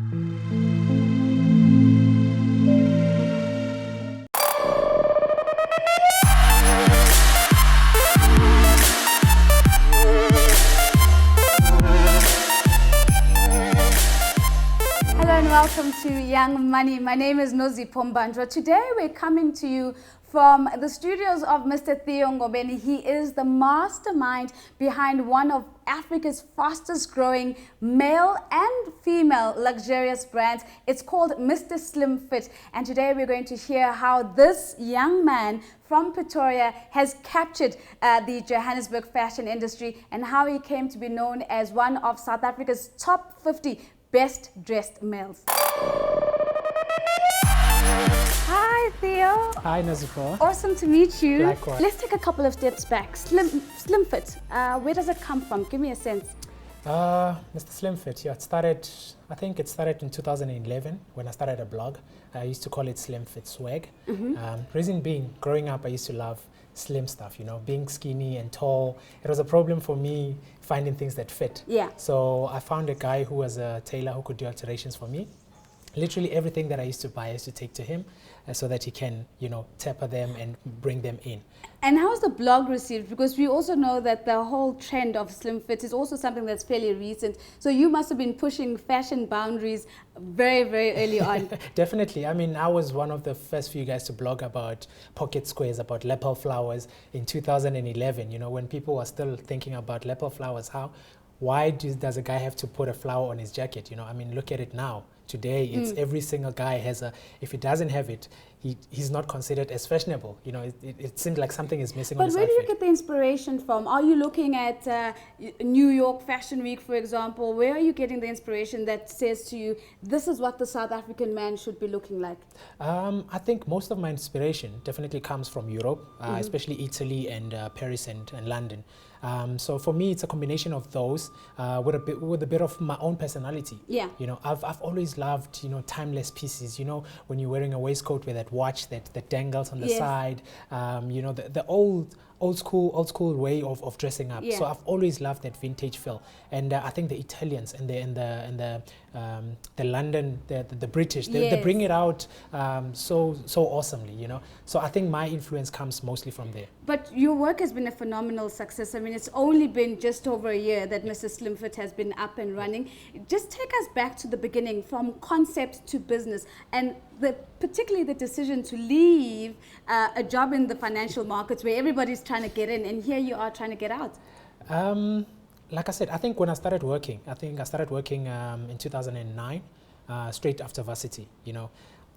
Welcome to Young Money. My name is Nozi Pombanjwa. Today we're coming to you from the studios of Mr. Theo Ngobeni. He is the mastermind behind one of Africa's fastest growing male and female luxurious brands. It's called Mr.Slimfit. And today we're going to hear how this young man from Pretoria has captured the Johannesburg fashion industry and how he came to be known as one of South Africa's top 50 best dressed males. Hi, Theo. Hi, Nazipo. Awesome to meet you. Likewise. Let's take a couple of steps back. Slimfit, where does it come from? Give me a sense. Mr. Slimfit, yeah, I think it started in 2011 when I started a blog. I used to call it Slimfit Swag. Reason being, growing up, I used to love slim stuff, you know, being skinny and tall. It was a problem for me finding things that fit. Yeah. So I found a guy who was a tailor who could do alterations for me. Literally everything that I used to buy, I used to take to him so that he can, you know, taper them and bring them in. And how's the blog received? Because we also know that the whole trend of slim fit is also something that's fairly recent. So you must have been pushing fashion boundaries very, very early on. Definitely. I mean, I was one of the first few guys to blog about pocket squares, about lapel flowers in 2011. You know, when people were still thinking about lapel flowers, why does a guy have to put a flower on his jacket? You know, I mean, look at it now. Today, it's every single guy has if he doesn't have it, he's not considered as fashionable. You know, it seems like something is missing on his outfit. But where do you get the inspiration from? Are you looking at New York Fashion Week, for example? Where are you getting the inspiration that says to you, this is what the South African man should be looking like? I think most of my inspiration definitely comes from Europe, especially Italy and Paris and London. So for me, it's a combination of those with a bit of my own personality. Yeah. You know, I've always loved, you know, timeless pieces. You know, when you're wearing a waistcoat with that watch that dangles on the side. You know, the old school way of dressing up. So I've always loved that vintage feel. And I think the Italians and the London, the British, they bring it out so awesomely. You know, so I think my influence comes mostly from there. But your work has been a phenomenal success. I mean, it's only been just over a year that Mr. Slimfit has been up and running. Just take us back to the beginning, from concept to business, and particularly the decision to leave a job in the financial markets where everybody's trying to get in, and here you are trying to get out. Like I said, I think when I started working, in 2009, straight after varsity, you know.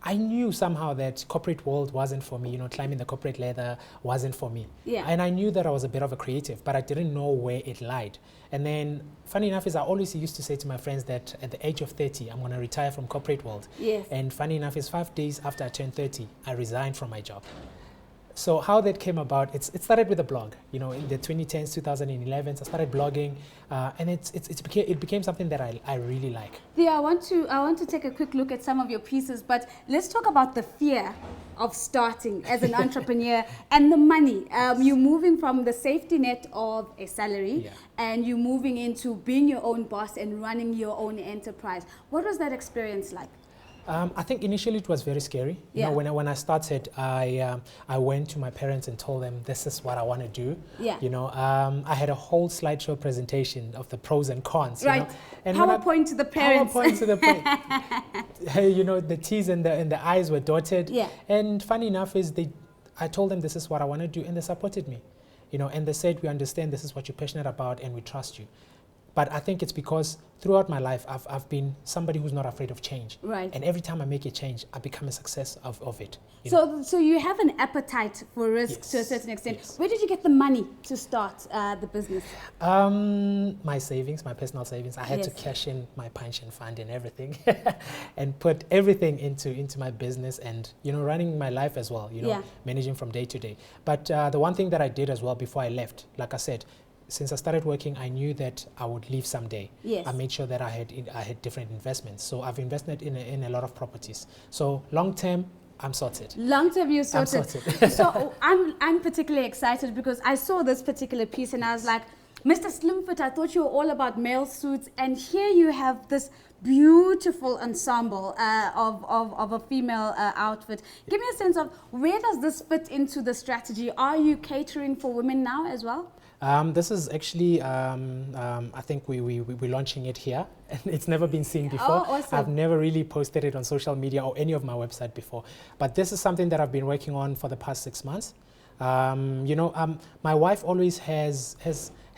I knew somehow that corporate world wasn't for me, you know, climbing the corporate ladder wasn't for me. Yeah. And I knew that I was a bit of a creative, but I didn't know where it lied. And then, funny enough, I always used to say to my friends that at the age of 30, I'm going to retire from corporate world. Yes. And funny enough, 5 days after I turned 30, I resigned from my job. So how that came about, it started with a blog. You know, in the 2010s, 2011s, I started blogging, and it became something that I really like. Yeah, I want to take a quick look at some of your pieces, but let's talk about the fear of starting as an entrepreneur and the money. You're moving from the safety net of a salary, and you're moving into being your own boss and running your own enterprise. What was that experience like? I think initially it was very scary. You know, when I started, I went to my parents and told them this is what I want to do. Yeah. You know, I had a whole slideshow presentation of the pros and cons. Right. You know? And PowerPoint to the parents. PowerPoint to the parents. You know, the T's and the I's were dotted. Yeah. And funny enough I told them this is what I want to do, and they supported me. You know, and they said, we understand this is what you're passionate about, and we trust you. But I think it's because throughout my life, I've been somebody who's not afraid of change. Right. And every time I make a change, I become a success of it. So you have an appetite for risk to a certain extent. Yes. Where did you get the money to start the business? My savings, my personal savings. I had to cash in my pension fund and everything and put everything into my business and, you know, running my life as well, you know, managing from day to day. But the one thing that I did as well before I left, like I said, since I started working, I knew that I would leave someday. Yes. I made sure that I had different investments. So I've invested in a lot of properties. So long term, I'm sorted. Long term, you're sorted. I'm sorted. So I'm particularly excited because I saw this particular piece and I was like, Mr. Slimfit, I thought you were all about male suits, and here you have this beautiful ensemble of a female outfit. Give me a sense of where does this fit into the strategy? Are you catering for women now as well? This is actually, I think we're launching it here. It's never been seen before. Oh, awesome. I've never really posted it on social media or any of my website before. But this is something that I've been working on for the past 6 months. My wife always has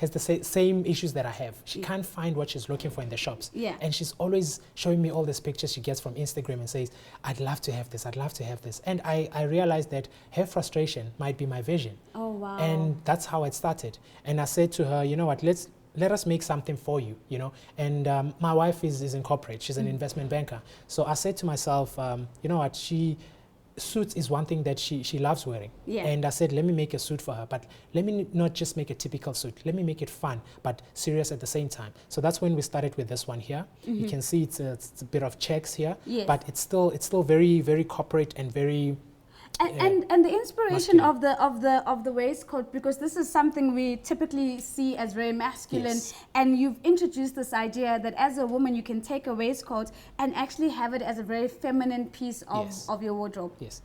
the same issues that I have. She can't find what she's looking for in the shops. Yeah. And she's always showing me all these pictures she gets from Instagram and says, I'd love to have this, I'd love to have this. And I realized that her frustration might be my vision. Oh, wow. And that's how it started. And I said to her, you know what, let us make something for you, you know. And my wife is in corporate, she's an investment banker. So I said to myself, you know what, suits is one thing that she loves wearing. Yeah. And I said, let me make a suit for her, but let me not just make a typical suit. Let me make it fun, but serious at the same time. So that's when we started with this one here. You can see it's a bit of checks here, yes. but it's still very, very corporate and very... And the inspiration masculine. of the waistcoat, because this is something we typically see as very masculine, Yes. and you've introduced this idea that as a woman you can take a waistcoat and actually have it as a very feminine piece of, Yes. of your wardrobe. Yes.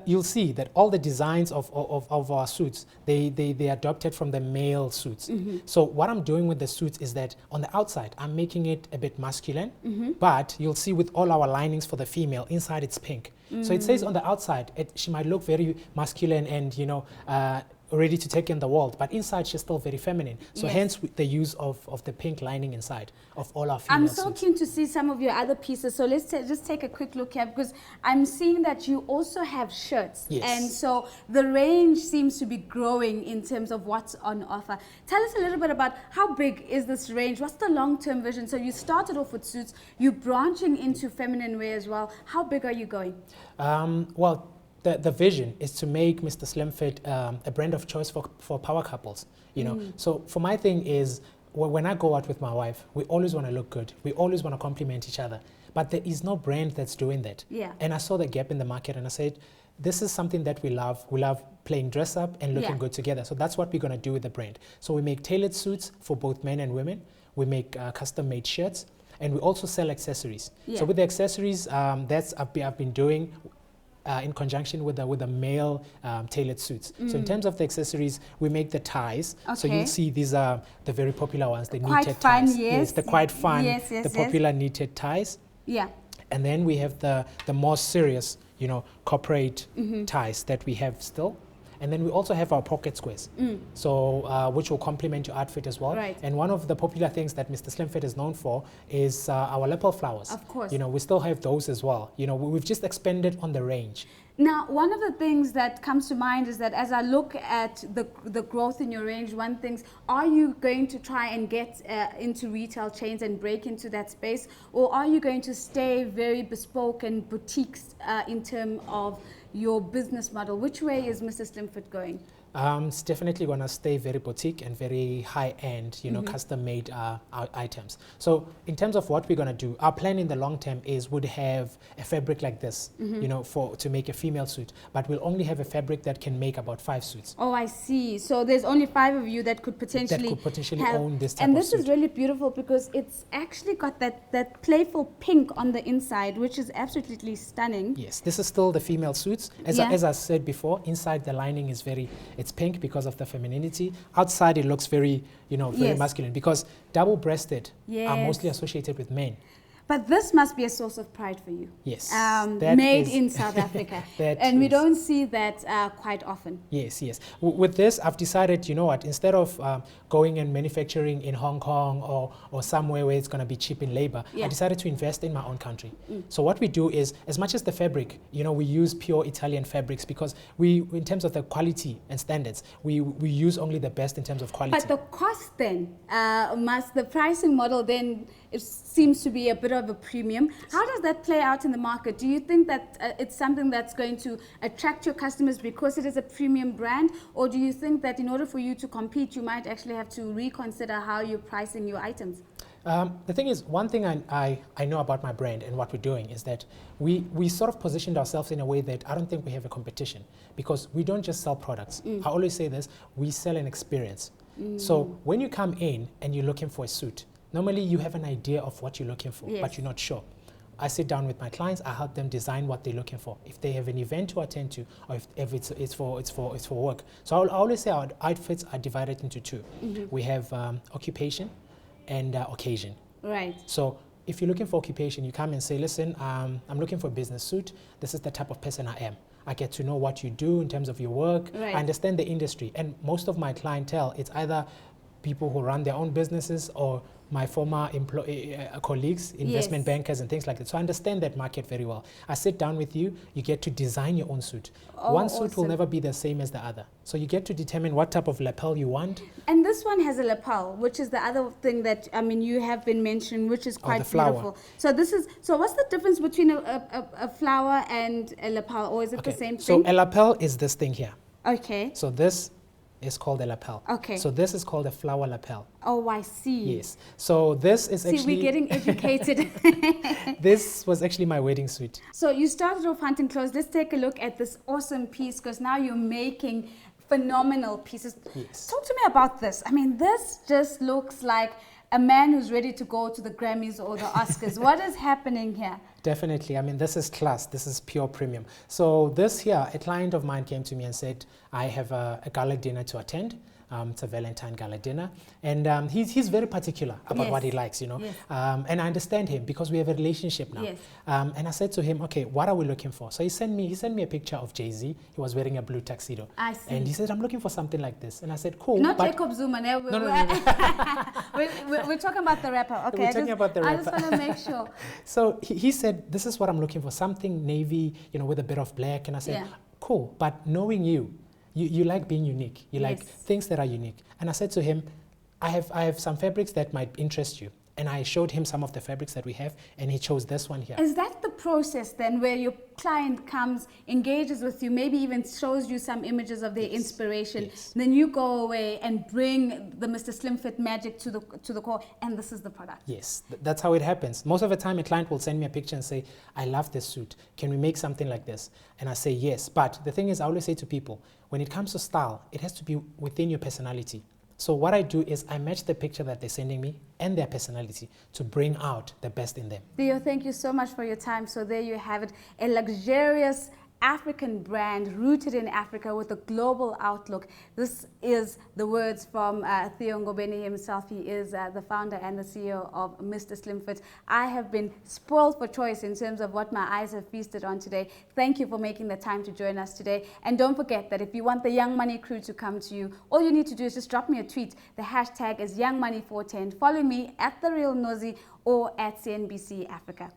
You'll see that all the designs of our suits, they adopted from the male suits. So what I'm doing with the suits is that on the outside, I'm making it a bit masculine, but you'll see with all our linings for the female, inside it's pink. So it says on the outside, she might look very masculine and, you know, ready to take in the world, but inside she's still very feminine. So Yes. hence the use of the pink lining inside of all our female I'm so suits. keen to see some of your other pieces. So let's just take a quick look here, because I'm seeing that you also have shirts. Yes. And so the range seems to be growing in terms of what's on offer. Tell us a little bit about how big is this range? What's the long-term vision? So you started off with suits, you're branching into feminine wear as well. How big are you going? Well, the vision is to make Mr.Slimfit a brand of choice for power couples, you know. So for my thing is, when I go out with my wife, we always want to look good. We always want to compliment each other. But there is no brand that's doing that. Yeah. And I saw the gap in the market and I said, this is something that we love. We love playing dress up and looking Yeah. good together. So that's what we're going to do with the brand. So we make tailored suits for both men and women. We make custom made shirts, and we also sell accessories. Yeah. So with the accessories, I've been doing in conjunction with the male tailored suits. So in terms of the accessories, we make the ties. So Okay. you'll see these are the very popular ones, the Quite knitted fun, ties. yes. The quite fun, Yes, yes, the yes. popular knitted ties. Yeah. And then we have the more serious, you know, corporate ties that we have still. And then we also have our pocket squares, so which will complement your outfit as well. Right. And one of the popular things that Mr. Slimfit is known for is our lapel flowers. Of course. You know, we still have those as well. You know, we've just expanded on the range. Now, one of the things that comes to mind is that as I look at the growth in your range, one thing, are you going to try and get into retail chains and break into that space? Or are you going to stay very bespoke and boutiques in terms of your business model? Which way is Mr. Slimfit going? It's definitely going to stay very boutique and very high-end, you know, custom-made items. So in terms of what we're going to do, our plan in the long term is would have a fabric like this, you know, to make a female suit. But we'll only have a fabric that can make about 5 suits. Oh, I see. So there's only 5 of you that could potentially have, own this type and of this is suit. really beautiful because it's actually got that playful pink on the inside, which is absolutely stunning. Yes, this is still the female suits. As I said before, inside the lining is it's pink because of the femininity. Outside it looks very, you know, very masculine because double-breasted are mostly associated with men. But this must be a source of pride for you. Yes. Made in South Africa. And we don't see that quite often. Yes, yes. With this, I've decided, you know what, instead of going and manufacturing in Hong Kong or somewhere where it's going to be cheap in labor, I decided to invest in my own country. So what we do is, as much as the fabric, you know, we use pure Italian fabrics because in terms of the quality and standards, we use only the best in terms of quality. But the cost then, the pricing model then, it seems to be a bit of a premium. How does that play out in the market? Do you think that it's something that's going to attract your customers because it is a premium brand? Or do you think that in order for you to compete, you might actually have to reconsider how you're pricing your items? The thing is, one thing I know about my brand and what we're doing is that we sort of positioned ourselves in a way that I don't think we have a competition because we don't just sell products. I always say this, we sell an experience. So when you come in and you're looking for a suit, Normally, you have an idea of what you're looking for, Yes. but you're not sure. I sit down with my clients. I help them design what they're looking for. If they have an event to attend to, or if it's for work. So I always say our outfits are divided into two. We have occupation and occasion. Right. So if you're looking for occupation, you come and say, listen, I'm looking for a business suit. This is the type of person I am. I get to know what you do in terms of your work. Right. I understand the industry. And most of my clientele, it's either people who run their own businesses or my former colleagues, investment bankers and things like that. So I understand that market very well. I sit down with you, you get to design your own suit. One suit will never be the same as the other. So you get to determine what type of lapel you want. And this one has a lapel, which is the other thing that, I mean, you have been mentioning, which is quite beautiful. So what's the difference between a flower and a lapel, or is it the same thing? So a lapel is this thing here. Okay. So this is called a lapel. Okay. So this is called a flower lapel. Oh, I see. Yes. So this is actually... See, we're getting educated. This was actually my wedding suit. So you started off hunting clothes. Let's take a look at this awesome piece, because now you're making phenomenal pieces. Yes. Talk to me about this. I mean, this just looks like a man who's ready to go to the Grammys or the Oscars. What is happening here? Definitely. I mean, this is class. This is pure premium. So this here, a client of mine came to me and said, I have a gala dinner to attend. It's a Valentine gala dinner. And he's very particular about what he likes, you know. Yes. And I understand him because we have a relationship now. Yes. And I said to him, okay, what are we looking for? So he sent me a picture of Jay-Z. He was wearing a blue tuxedo. I see. And he said, I'm looking for something like this. And I said, cool. Not Jacob Zuma. No. We're talking about the rapper. Okay. We're talking about the rapper. I just want to make sure. So he said, this is what I'm looking for, something navy, you know, with a bit of black. And I said, cool, but knowing you like being unique. You like things that are unique. And I said to him, I have some fabrics that might interest you. And I showed him some of the fabrics that we have, and he chose this one here. Is that the process then, where your client comes, engages with you, maybe even shows you some images of their inspiration, then you go away and bring the Mr. Slimfit magic to the core, and this is the product? Yes, that's how it happens. Most of the time, a client will send me a picture and say, I love this suit. Can we make something like this? And I say, yes. But the thing is, I always say to people, when it comes to style, it has to be within your personality. So what I do is I match the picture that they're sending me and their personality to bring out the best in them. Theo, thank you so much for your time. So there you have it, a luxurious African brand rooted in Africa with a global outlook. This is the words from Theo Ngobeni himself. He is the founder and the CEO of Mr. Slimfit. I have been spoiled for choice in terms of what my eyes have feasted on today. Thank you for making the time to join us today. And don't forget that if you want the Young Money crew to come to you, all you need to do is just drop me a tweet. The hashtag is YoungMoney410. Follow me at The Real Nosy or at CNBC Africa.